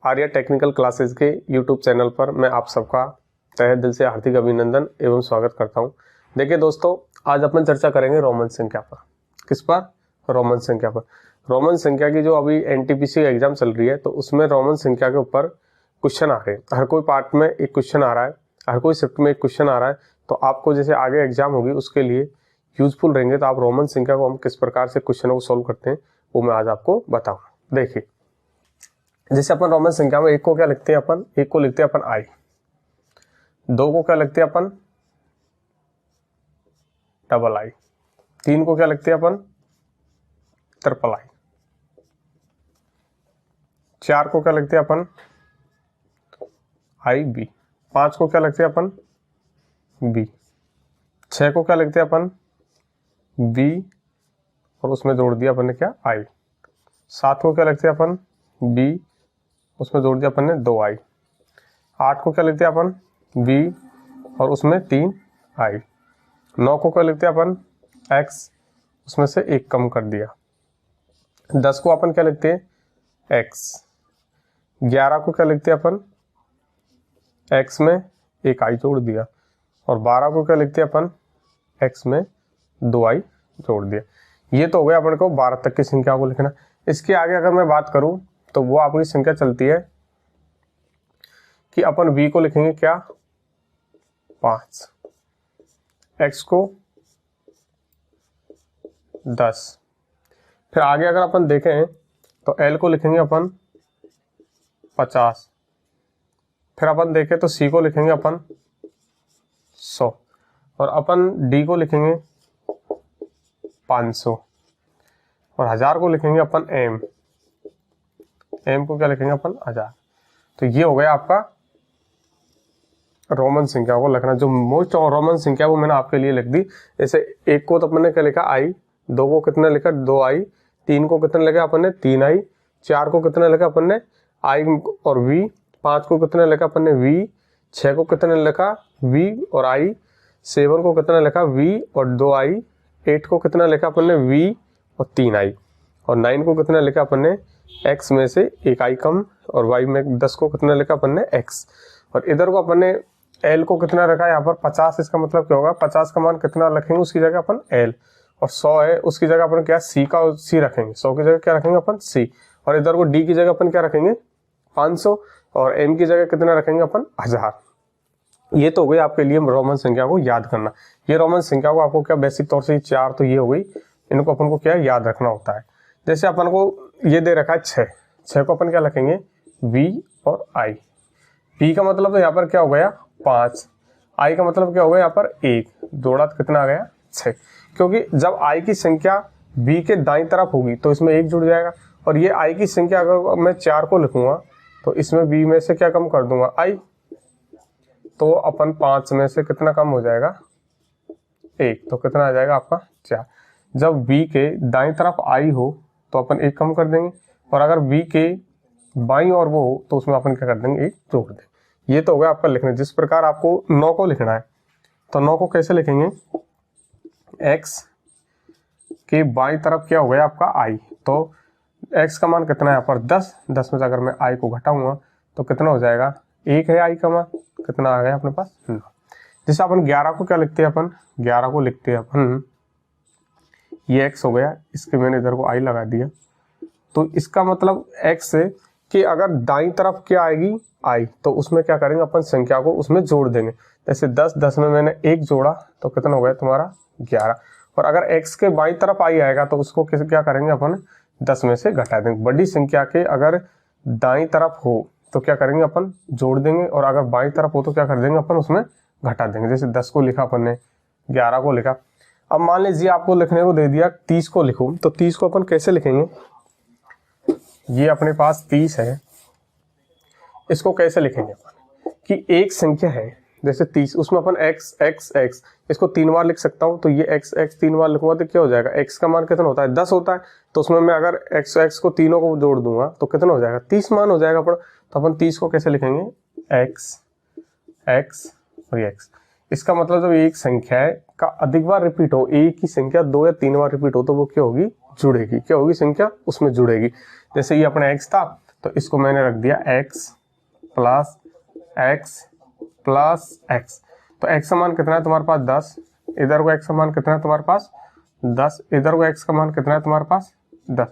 Arya technical classes के YouTube channel पर मैं आप सबका तहे दिल से हार्दिक अभिनंदन एवं स्वागत करता हूं। देखिए दोस्तों, आज अपन चर्चा करेंगे रोमन संख्या पर। किस पर? रोमन संख्या पर। रोमन संख्या की जो अभी एनटीपीसी एग्जाम चल रही है तो उसमें रोमन संख्या के ऊपर क्वेश्चन आ रहे हैं। हर कोई पार्ट में एक क्वेश्चन आ रहा है, हर कोई शिफ्ट में एक क्वेश्चन आ रहा है। तो आपको जैसे आगे एग्जाम होगी उसके लिए यूजफुल रहेंगे। तो आप रोमन संख्या को हम किस प्रकार से क्वेश्चनों को सोल्व करते हैं वो मैं आज आपको बताऊंगा। देखिए, जैसे अपन रोमन संख्या में एक को क्या लिखते हैं अपन? एक को लिखते हैं अपन आई, दो को क्या लिखते हैं अपन? डबल आई, तीन को क्या लिखते हैं अपन? ट्रिपल आई, चार को क्या लिखते हैं अपन? आई बी, पांच को क्या लिखते हैं अपन? बी, छह को क्या लिखते हैं अपन? बी और उसमें जोड़ दिया अपन ने क्या? आई। सात को क्या लिखते हैं अपन? बी, उसमें जोड़ दिया अपन ने दो आई। आठ को क्या लिखते हैं अपन? बी और उसमें तीन आई। नौ को क्या लिखते हैं अपन? एक्स, उसमें से एक कम कर दिया। 10 को अपन क्या लिखते हैं? एक्स। 11 को क्या लिखते हैं अपन? एक्स में एक आई जोड़ दिया। और 12 को क्या लिखते हैं अपन? एक्स में दो आई जोड़ दिया। ये तो हो गया अपन को 12 तक की संख्या को लिखना। इसके आगे अगर मैं बात करूं तो वो आपकी संख्या चलती है कि अपन v को लिखेंगे क्या? 5, x को 10। फिर आगे अगर अपन देखें तो l को लिखेंगे अपन 50। फिर अपन देखें तो c को लिखेंगे अपन 100 और अपन d को लिखेंगे 500 और 1000 को लिखेंगे अपन m को क्या लिखेंगे अपन? 1000। तो ये हो गया आपका रोमन संख्या को लिखना। जो मोस्ट रोमन संख्या वो मैंने आपके लिए लिख दी। जैसे एक को तो अपन ने क्या लिखा? आई। दो को कितना लिखा? दो आई। तीन को कितना लिखा अपन ने? तीन आई। चार को कितना लिखा अपन ने? आई और वी। पांच को कितना लिखा अपन ने? वी। छह को कितना लिखा? वी और आई। सेवन को कितना लिखा? वी और दो आई। एट को कितना लिखा अपन ने? वी और तीन आई। और 9 को कितना लिखा अपन ने? x में से एक आई कम। और y में 10 को कितना लिखा अपन ने? x। और इधर को अपन ने l को कितना रखा यहाँ पर? 50। इसका मतलब क्या होगा? 50 का मान कितना रखेंगे उसकी जगह अपन? l। और 100 है उसकी जगह अपन क्या? c का c रखेंगे। 100 की जगह क्या रखेंगे अपन? c। और इधर को d की जगह अपन क्या रखेंगे? 500 और m की जगह कितना रखेंगे अपन? 1000। ये तो हो गई आपके लिए रोमन संख्या को याद करना। ये रोमन संख्या को आपको क्या बेसिक तौर से चार तो ये हो गई, इनको अपन को क्या याद रखना होता है। जैसे अपन को ये दे रखा है 6, 6 को अपन क्या लिखेंगे? v और i। p का मतलब तो यहाँ पर क्या हो गया? 5। i का मतलब क्या हो गया यहाँ पर? 1। जोड़ा तो कितना आ गया? 6। क्योंकि जब i की संख्या b के दाईं तरफ होगी तो इसमें 1 जुड़ जाएगा। और ये i की संख्या अगर मैं 4 को लिखूंगा तो इसमें b में से क्या कम कर दूंगा? i। तो अपन 5 में से कितना कम हो जाएगा? 1। तो कितना आ जाएगा आपका? 4। जब b के दाईं तरफ i हो तो अपन 1 कम कर देंगे और अगर b के बाईं और वो हो तो उसमें अपन क्या कर देंगे? 1 जोड़ देंगे। ये तो हो गया आपका लिखना। जिस प्रकार आपको 9 को लिखना है तो 9 को कैसे लिखेंगे? x के बाईं तरफ क्या हो गया आपका? i। तो x का मान कितना है यहाँ पर? 10। 10 में से अगर मैं i को घटाऊंगा तो कितना हो जाएगा? 1 है i का मान। कितना आ गया अपने पास? 9। जैसे अपन 11 को क्या लिखते हैं अपन? 11 को लिखते हैं अपन, ये x हो गया, इसके मैंने इधर को i लगा दिया। तो इसका मतलब x है कि अगर दाईं तरफ क्या आएगी? i, तो उसमें क्या करेंगे अपन? संख्या को उसमें जोड़ देंगे। जैसे 10, 10 में मैंने 1 जोड़ा तो कितना हो गया तुम्हारा? 11। और अगर x के बाईं तरफ i आएगा तो उसको क्या करेंगे अपन? 10 में से घटा देंगे। बड़ी संख्या के अगर दाईं तरफ हो तो क्या करेंगे अपन? जोड़ देंगे और अगर बाईं तरफ हो तो क्या कर देंगे अपन? उसमें घटा देंगे। जैसे 10 को लिखा अपन ने, 11 को लिखा। अब मान लीजिए आपको लिखने को दे दिया 30 को लिखो, तो 30 को अपन कैसे लिखेंगे? ये अपने पास 30 है, इसको कैसे लिखेंगे अपन? कि एक संख्या है जैसे 30, उसमें अपन x x x इसको 3 बार लिख सकता हूं। तो ये x x 3 बार लिखूंगा तो क्या हो जाएगा? x का मान कितना होता है? 10 होता है। तो उसमें मैं अगर x x को तीनों को जोड़ दूंगा तो कितना हो जाएगा? 30 मान हो जाएगा अपन। तो अपन 30 को कैसे लिखेंगे? x x और x। इसका मतलब जब एक संख्या का अधिक बार रिपीट हो, एक ही संख्या 2 या 3 बार रिपीट हो तो वो क्या होगी? जुड़ेगी। क्या होगी? संख्या उसमें जुड़ेगी। जैसे ये अपना x था तो इसको मैंने रख दिया x plus x plus x. तो x का मान कितना है तुम्हारे पास 10, इधर को x का मान कितना है तुम्हारे पास 10, इधर को x का मान कितना है तुम्हारे पास 10।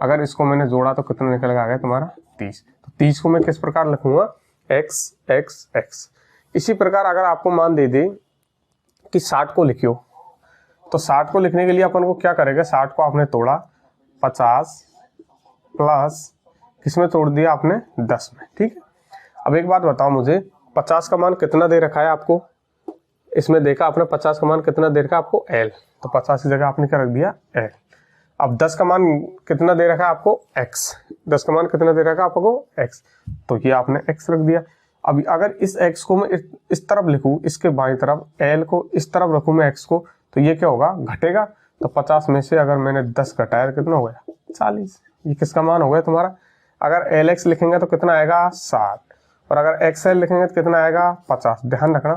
अगर इसको मैंने जोड़ा तो कितना निकल आ गया तुम्हारा 30। तो 30 को मैं किस प्रकार लिखूंगा x x x। इसी प्रकार अगर आपको मान दे दे कि 60 को लिखियो, तो 60 को लिखने के लिए अपन को क्या करेगा, 60 को आपने तोड़ा 50 प्लस किसमें तोड़ दिया आपने 10 में। ठीक है, अब एक बात बताओ मुझे, 50 का मान कितना दे रखा है आपको, इसमें देखा आपने 50 का मान कितना दे रखा है आपको L, तो 50 की जगह आपने क्या रख दिया L। अब 10 का मान कितना दे रखा है आपको x, 10 का मान कितना दे रखा है आपको x, तो ये आपने x रख दिया। अब अगर इस x को मैं इस तरफ लिखूं, इसके बाईं तरफ, L को इस तरफ रखूं मैं x को, तो ये क्या होगा घटेगा। तो 50 में से अगर मैंने 10 घटाया कितना हो गया 40। ये किसका मान हो गया तुम्हारा। अगर LX लिखेंगे तो कितना आएगा 60, और अगर XL लिखेंगे तो कितना आएगा 50। ध्यान रखना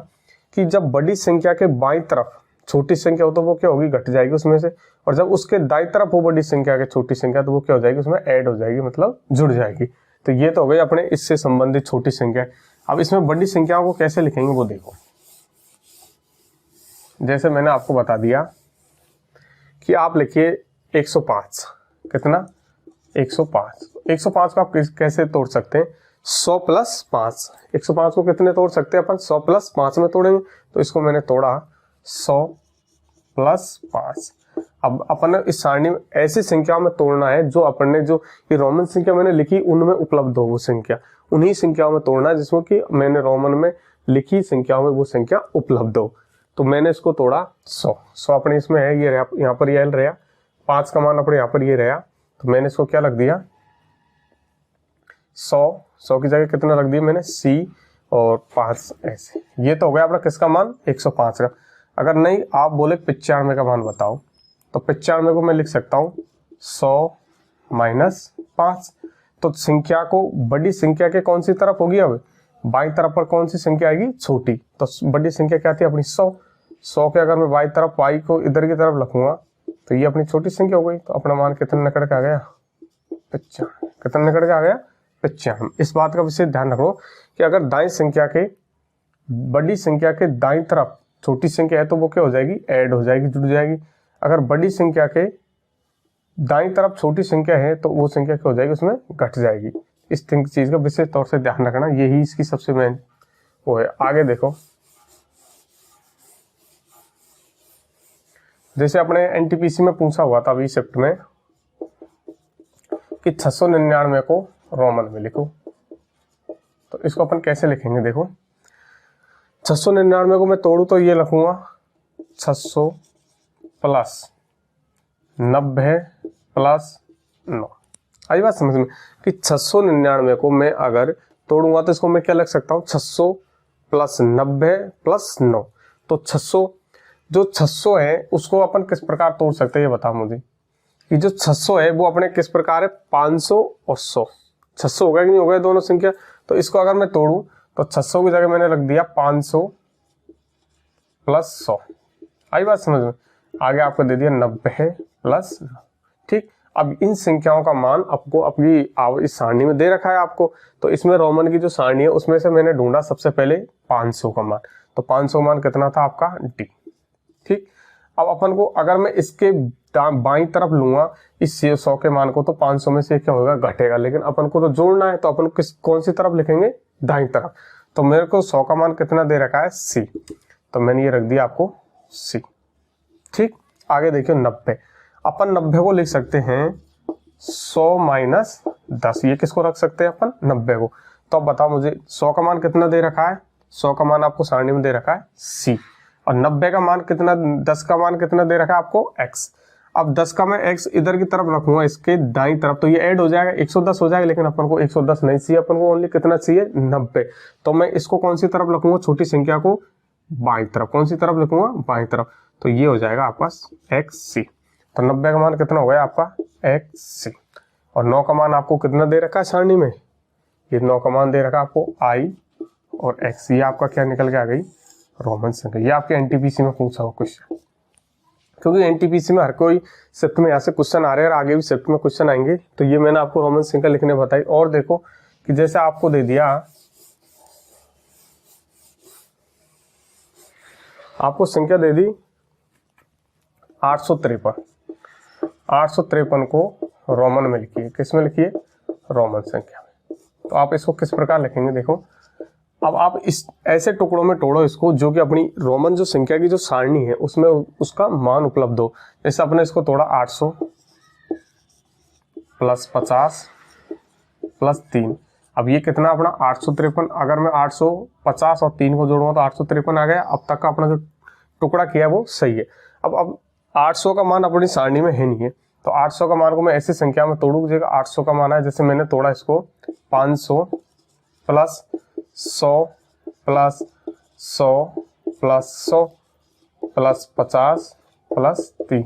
कि जब बड़ी संख्या के बाईं तरफ छोटी संख्या हो तो वो क्या होगी घट जाएगी उसमें से, और जब उसके दाईं तरफ हो बड़ी संख्या के छोटी संख्या तो वो क्या हो जाएगी उसमें ऐड हो जाएगी, मतलब जुड़ जाएगी। तो ये तो हो गई अपने इससे संबंधित छोटी संख्या। अब इसमें बड़ी संख्याओं को कैसे लिखेंगे वो देखो। जैसे मैंने आपको बता दिया कि आप लिखिए 105, कितना 105। 105 को आप कैसे तोड़ सकते हैं 100 प्लस 5। 105 को कितने तोड़ सकते हैं अपन 100 प्लस 5 में तोड़ेंगे। तो इसको मैंने तोड़ा 100 प्लस 5। अब अपन इस सारणी में ऐसी संख्याओं में तोड़ना है जो अपन ने जो ये रोमन संख्या मैंने लिखी उनमें उपलब्ध हो वो संख्या, उन्हीं संख्याओं में तोड़ना है जिसमें कि मैंने रोमन में लिखी संख्याओं में वो संख्या उपलब्ध हो। तो मैंने इसको तोड़ा 100 अपने इसमें है, ये रहा यहाँ पर ये L रहा, 5 का मान अपने यहाँ पर ये रहा, तो मैंने इसको क्या रख दिया 100 की जगह कितना रख दिया मैंने C और 5 ऐसे। ये तो हो गया अपना किसका मान 105 का। अगर नहीं आप बोले 95 का मान बताओ, तो 95 को मैं लिख सकता हूँ 100 माइनस 5। तो संख्या को बड़ी संख्या के कौन सी तरफ होगी, अब बाईं तरफ पर कौन सी संख्या आएगी छोटी। तो बड़ी संख्या क्या थी अपनी 100 के अगर मैं बाईं तरफ y को इधर की तरफ रखूंगा तो ये अपनी छोटी संख्या हो गई। तो अपना मान कितना निकल के आ गया 95, कितना निकल के आ गया 95। इस बात का विशेष ध्यान रखो कि अगर दाईं संख्या के बड़ी संख्या के दाईं तरफ छोटी संख्या है तो वो क्या हो जाएगी ऐड हो जाएगी, जुड़ जाएगी। अगर बड़ी संख्या के दाईं तरफ छोटी संख्या है तो वो संख्या क्या हो जाएगी उसमें घट जाएगी। इस चीज का विशेष तौर से ध्यान रखना, यही इसकी सबसे मेन वो है। आगे देखो, जैसे अपने एनटीपीसी में पूछा हुआ था अभी शिफ्ट में कि 699 को रोमन में लिखो, तो इसको अपन कैसे लिखेंगे देखो। 699 को मैं तोड़ू तो ये लिखूंगा 600 प्लस 90 प्लस 9। आई बात समझ में कि 699 को मैं अगर तोड़ूंगा तो इसको मैं क्या लिख सकता हूँ 600 प्लस 90 प्लस 9। तो 600 जो 600 है उसको अपन किस प्रकार तोड़ सकते हैं ये बताओ मुझे कि जो 600 है वो अपने किस प्रकार है 500 और 100। 600 हो गया कि नहीं हो गया दोनों संख्या। तो इसको अगर मैं तोड़ू तो 600 की जगह मैंने रख दिया 500 प्लस 100। आई बात समझ में। आगे आपको दे दिया 90 प्लस 9। ठीक, अब इन संख्याओं का मान आपको अपनी इस सारणी में दे रखा है आपको। तो इसमें रोमन की जो सारणी है उसमें से मैंने ढूंढा सबसे पहले 500 का मान। तो 500 मान कितना था आपका D। ठीक, अब अपन को अगर मैं इसके बाईं तरफ लूंगा इस 100 के मान को तो 500 में से क्या होगा घटेगा, लेकिन अपन को तो जोड़ना है तो अपन को कौन सी तरफ लिखेंगे दाईं तरफ। तो मेरे को 100 का मान कितना दे रखा है C, तो मैंने ये रख दिया आपको C। ठीक, आगे देखिए 90। अपन 90 को लिख सकते हैं 100 माइनस 10। ये किसको रख सकते हैं अपन 90 को। तो अब बताओ मुझे 100 का मान कितना दे रखा है, 100 का मान आपको सारणी में दे रखा है C, और 90 का मान कितना 10 का मान कितना दे रखा है आपको X। अब 10 का मैं X इधर की तरफ रखूंगा इसके दाईं तरफ तो ये ऐड हो जाएगा 110 हो जाएगा, लेकिन अपन को 110 नहीं चाहिए, अपन को ओनली कितना चाहिए 90। तो मैं इसको कौन सी तरफ रखूंगा छोटी संख्या को बाईं तरफ, कौन सी तरफ लिखूंगा बाईं तरफ। तो ये हो जाएगा आपका XC। तो 90 का मान कितना हो गया आपका XC, और 9 का मान आपको कितना दे रखा है सारणी में, ये 9 का मान दे रखा आपको I और X। ये आपका क्या निकल के आ गई रोमन संख्या। ये आपके एनटीपीसी में पूछा हुआ क्वेश्चन। क्योंकि एनटीपीसी में हर कोई शिफ्ट में यहाँ से क्वेश्चन आ रहे हैं और आगे भी शिफ्ट में क्वेश्चन आएंगे, तो ये मैंने आपको रोमन संख्या लिखने बताई। और देखो कि जैसे आपको दे दिया, आपको संख्या दे दी 853, 853 को रोमन में लिखिए। किस में लिखिए? रोमन संख्या में। तो आप इसको किस प्रकार लिखेंगे? देखो अब आप इस ऐसे टुकड़ों में तोड़ो इसको जो कि अपनी रोमन जो संख्या की जो सारणी है उसमें उसका मान उपलब्ध हो। जैसे अपने इसको तोड़ा 800 प्लस 50 प्लस 3। अब ये कितना अपना 853। अगर मैं 850 और 3 को जोड़ूंगा तो 853 आ गया। अब तक का अपना जो टुकड़ा किया वो सही है। अब 800 का मान अपनी सारणी में है नहीं है, तो 800 का मान को मैं ऐसी संख्या में तोड़ू, जगह 800 का मान है, जैसे मैंने तोड़ा इसको 500 plus 100 plus 100 plus 100 plus 50 plus 3।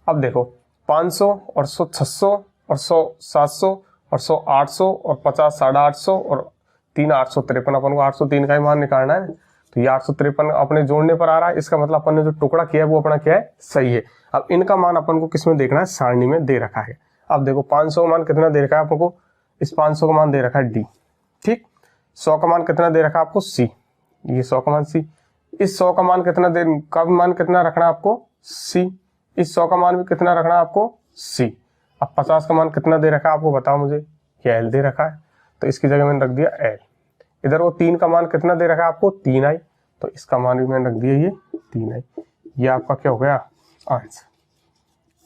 अब देखो 500 और 100 600 और 100 700 और 100 800 और 50 850 और 3 853। अपन को 803 का ही मान निकालना है, तो ये 853 अपने जोड़ने पर आ रहा है। इसका मतलब अपन ने जो टुकड़ा किया है वो अपना क्या है? सही है। अब इनका मान अपन को किस में देखना है? सारणी में दे रखा है। अब देखो 500 का मान कितना दे रखा है अपन को? इस 500 का मान दे रखा है डी, ठीक। 100 का मान कितना दे रखा है आपको? सी, ये 100 का मान सी। इस 100 का मान कितना मान कितना रखना है आपको? सी। इस 100 का मान भी कितना रखना है आपको? सी। अब 50 का मान कितना दे रखा है आपको? बताओ मुझे। ये एल दे रखा है, तो इसकी जगह मैंने रख दिया एल। इधर वो 3 का मान कितना दे रखा है आपको? 3 आई, तो इसका मान भी मैंने रख दिया ये 3 आई। ये आपका क्या हो गया? आंसर।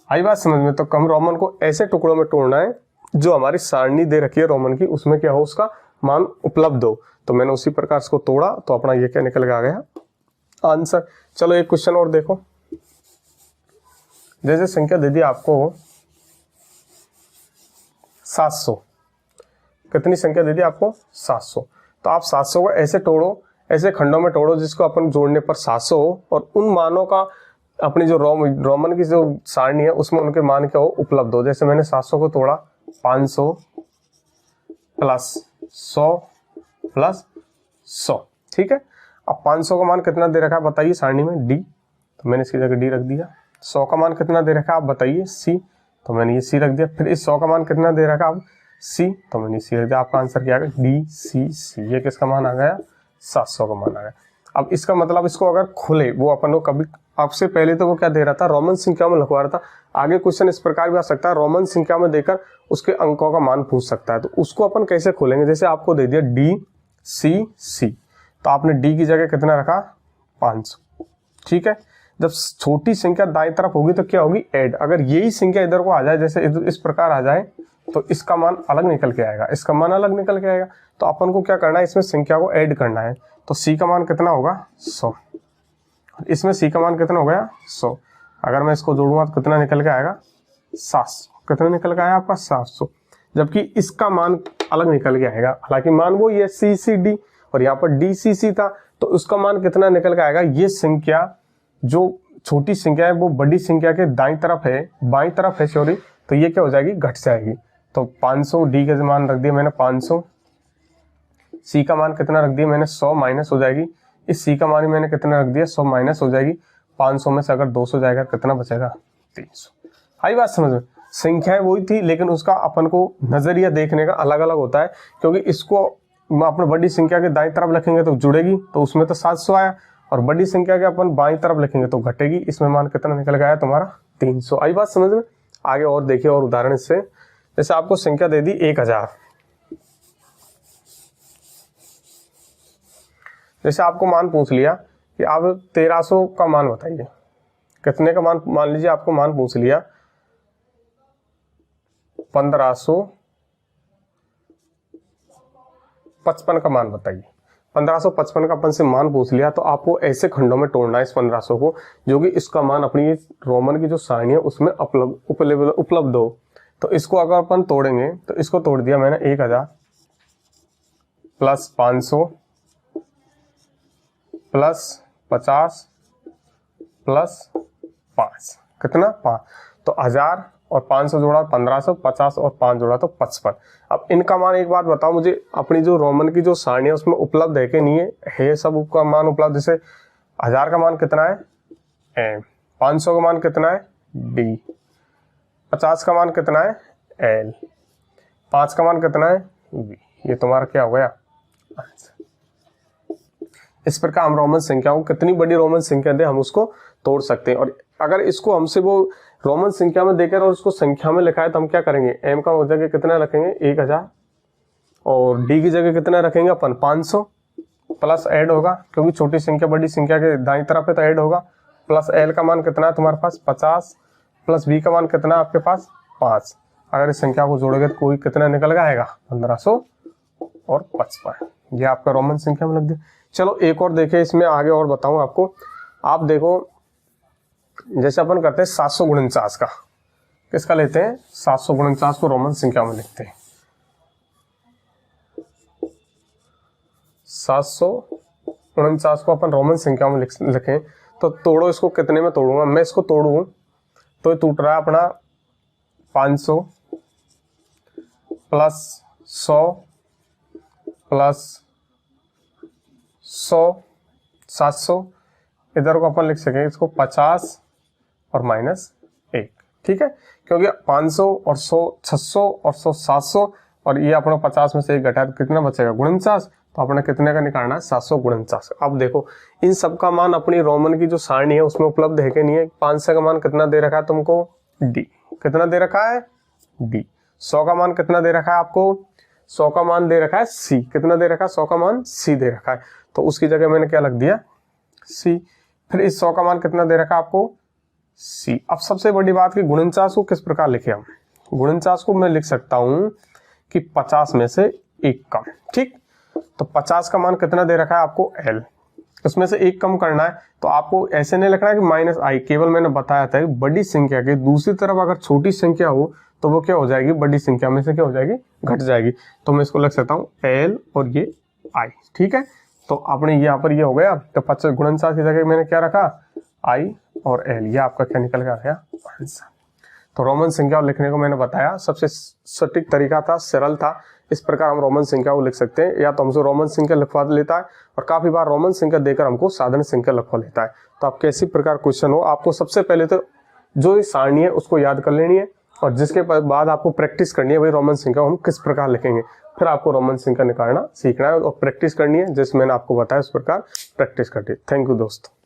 आई बात समझ में? तो कम रोमन को ऐसे टुकड़ों में तोड़ना है जो हमारी सारणी दे रखी है रोमन की, उसमें क्या हो? उसका मान उपलब्ध हो। तो मैंने उसी प्रकार इसको तोड़ा, तो अपना ये क्या निकल आ गया? आंसर। चलो एक क्वेश्चन और देखो। जैसे संख्या दे दी आपको 700। कितनी संख्या दे दी आपको? 700। तो आप 700 को ऐसे तोड़ो, ऐसे खंडों में तोड़ो जिसको अपन जोड़ने पर 700 हो, और उन मानों का अपनी जो रोमन की जो सारणी है उसमें उनके मान क्या हो? उपलब्ध हो। जैसे मैंने 700 को तोड़ा 500 प्लस 100 प्लस 100, ठीक है। अब 500 का मान कितना दे रखा है बताइए सारणी में? डी, तो मैंने इसकी जगह डी रख दिया। 100 का मान कितना दे रखा है आप बताइए? सी, तो मैंने ये सी रख दिया। फिर इस 100 का मान कितना दे रखा है आप? सी, तो मैंने सी रख दिया। आपका आंसर क्या आ गया? डी सी सी। ये किसका मान आ गया? 700 का मान आ गया। अब इसका मतलब इसको अगर खुले, वो अपन को कभी आपसे पहले तो वो क्या दे रहा था? रोमन संख्या में लिखवा रहा था। आगे क्वेश्चन इस प्रकार भी आ सकता है, रोमन संख्या में देकर उसके अंकों का मान पूछ सकता है। तो उसको अपन कैसे खोलेंगे? जैसे आपको दे दिया डी सी सी, तो आपने डी की जगह कितना रखा? 500, ठीक है। जब छोटी संख्या दाएं तरफ होगी तो क्या होगी? ऐड। अगर यही संख्या इधर को आ जाए, जैसे इस प्रकार आ जाए, तो इसका मान अलग निकल के आएगा, इसका मान अलग निकल के आएगा। तो अपन को क्या करना है? इसमें संख्या को ऐड करना है। तो सी का मान कितना होगा? 100। इसमें सी का मान कितना हो गया? 100। अगर मैं इसको जोड़ूंगा तो कितना निकल के आएगा? 700। कितना निकल के आया आपका? 700। जबकि इसका मान अलग निकल के आएगा। हालांकि मान वो ये सी सी डी और यहाँ पर डी सी सी था, तो उसका मान कितना निकल के आएगा? ये संख्या जो छोटी संख्या है वो बड़ी संख्या के दाईं तरफ है, बाईं तरफ है सॉरी, तो ये क्या हो जाएगी? घट जाएगी। तो 500 डी का मान रख दिया मैंने 500। सी का मान कितना रख दिया मैंने? 100 माइनस हो जाएगी। इस सी का मान ही मैंने कितना रख दिया? 100 माइनस हो जाएगी। 500 में से अगर 200 जाएगा कितना बचेगा? 300। आई बात समझ में? संख्याएं वही थी, लेकिन उसका अपन को नजरिया देखने का अलग अलग होता है। क्योंकि इसको अपने बड़ी संख्या के दाईं तरफ लिखेंगे तो जुड़ेगी, तो उसमें तो 700 आया, और बड़ी संख्या के अपन बाईं तरफ लिखेंगे तो घटेगी। इसमें मान कितना निकल गया तुम्हारा? 300। आई बात समझ में? आगे और देखिए और उदाहरण इससे। जैसे आपको संख्या दे दी 1000। जैसे आपको मान पूछ लिया कि आप 1300 का मान बताइए। कितने का मान? मान लीजिए आपको मान पूछ लिया 1555 का मान बताइए। 1555 का अपन से मान पूछ लिया, तो आपको ऐसे खंडों में तोड़ना है इस 1500 को जो कि इसका मान अपनी रोमन की जो सारणी है उसमें उपलब्ध हो। तो इसको अगर अपन तोड़ेंगे तो इसको तोड़ दिया मैंने 1000 प्लस 500 प्लस 50 प्लस 5, कितना? 5। तो 1000 और 500 जोड़ा 1500, 50 और 5 जोड़ा तो 55। अब इनका मान एक बात बताओ मुझे, अपनी जो रोमन की जो सारणी है उसमें उपलब्ध है कि नहीं है? सब का मान उपलब्ध। जैसे 1000 का मान कितना है? 500 का मान कितना है D, 50 का मान कितना है L, 5 का मान कितना है V। ये तुम्हारा क्या हो गया आंसर। इस प्रकार हम रोमन संख्याओं को, कितनी बड़ी रोमन संख्या दे हम उसको तोड़ सकते हैं। और अगर इसको हमसे वो रोमन संख्या में देकर और उसको संख्या में लिखा है तो हम क्या करेंगे, m का जगह कितना रखेंगे 1000 और D की जगह कितना रखेंगे अपन 500, प्लस ऐड होगा क्योंकि छोटी संख्या बड़ी संख्या के दाईं तरफ है तो ऐड होगा, प्लस L का मान कितना है तुम्हारे पास 50, प्लस V का मान कितना है आपके पास 5। अगर इस संख्या को जोड़ोगे तो कोई कितना निकल आएगा 1555। ये आपका रोमन संख्या में लग गया। चलो एक और देखें, इसमें आगे और बताऊं आपको। आप देखो जैसे अपन करते हैं 749 का, किसका लेते हैं 749 को रोमन संख्या में लिखते हैं। 749 को अपन रोमन संख्या में लिखें तो तोड़ो इसको, कितने में तोड़ूंगा मैं इसको, तोड़ूं तो ये टूट रहा है अपना 500 प्लस 100 प्लस 100 700, इधर को अपन लिख सकेंगे इसको 50 और माइनस 1, ठीक है, क्योंकि 500 और 100 600 और 100 700 और ये अपना 50 में से 1 घटाया तो कितना बचेगा 49, तो अपने कितने का निकालना है 749। अब देखो इन सब का मान अपनी रोमन की जो सारणी है उसमें उपलब्ध है कि नहीं है। 500 का मान कितना दे रखा है तुमको D, कितना दे रखा है D। 100 का मान कितना दे रखा है आपको, 100 का मान दे रखा है C, कितना दे रखा है 100 का मान C दे रखा है, तो उसकी जगह मैंने क्या लग दिया C। फिर इस 100 का मान कितना दे रखा है आपको C। अब सबसे बड़ी बात कि 49 को किस प्रकार लिखे हम, 49 को मैं लिख सकता हूं कि 50 में से 1 कम, ठीक। तो 50 का मान कितना दे रखा है आपको L, उसमें से 1 कम करना है, तो आपको ऐसे नहीं लिखना है कि -i, केवल मैंने बताया था बड़ी संख्या के दूसरी तरफ अगर छोटी संख्या हो तो वो क्या हो जाएगी, बड़ी संख्या में से क्या हो जाएगी, घट जाएगी। तो मैं इसको लिख सकता हूँ L और ये I, ठीक है। तो आपने यहाँ पर ये हो गया, तो 49 की जगह मैंने क्या रखा I और L, ये आपका क्या निकल गया आंसर। तो रोमन संख्या लिखने को मैंने बताया, सबसे सटीक तरीका था, सरल था। इस प्रकार हम रोमन संख्या को लिख सकते हैं, या तो हमसे रोमन संख्या लिखवा लेता है और काफी बार रोमन संख्या देकर हमको साधारण संख्या लिखवा लेता है। तो आप कैसी प्रकार क्वेश्चन हो, आपको सबसे पहले तो जो सारणी है उसको याद कर लेनी है और जिसके बाद आपको प्रैक्टिस करनी है, वही रोमन संख्या हम किस प्रकार लिखेंगे। फिर आपको रोमन संख्या निकालना सीखना है और प्रैक्टिस करनी है, जैसे मैंने आपको बताया उस प्रकार प्रैक्टिस करनी है। थैंक यू दोस्तों।